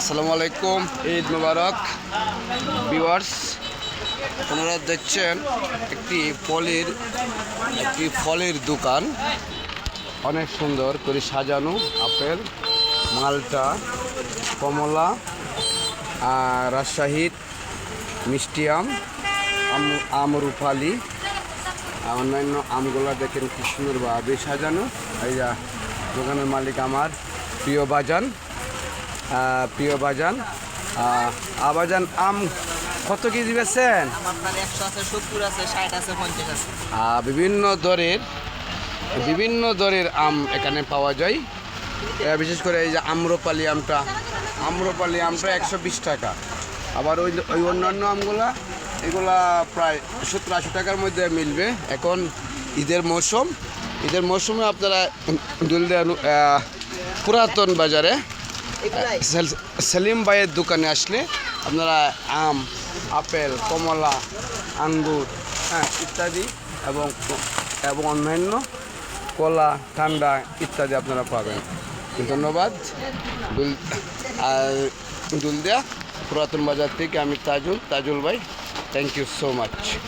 আসসালামু আলাইকুম, ঈদ মুবারক ভিউয়ার্স। আপনারা দেখছেন একটি ফলের দোকান, অনেক সুন্দর করে সাজানো। আপেল, মালটা, কমলা, রাজশাহীর মিষ্টি আম, আমরুপালি, অন্যান্য আমগুলো দেখেন কি সুন্দরভাবে সাজানো। এই যা দোকানের মালিক আমার প্রিয় বাজান। আবাজান, আম কত কেজি বেচছেন? আপনার 100 আছে, 70 আছে, 60 আছে, 50 আছে। বিভিন্ন দরের আম এখানে পাওয়া যায়। বিশেষ করে এই যে আম্রপালি আমটা 120 টাকা। আবার ওই অন্যান্য আমগুলা এগুলা প্রায় 70-80 টাকার মধ্যে মিলবে। এখন ঈদের মৌসুমে আপনারা পুরাতন বাজারে সেলিম ভাইয়ের দোকানে আসলে আপনারা আম, আপেল, কমলা, আঙ্গুর ইত্যাদি এবং অন্যান্য কলা, ঠান্ডা ইত্যাদি আপনারা পাবেন। ধন্যবাদ। দুলদিয়া পুরাতন বাজার থেকে আমি তাজুল ভাই, থ্যাংক ইউ সো মাচ।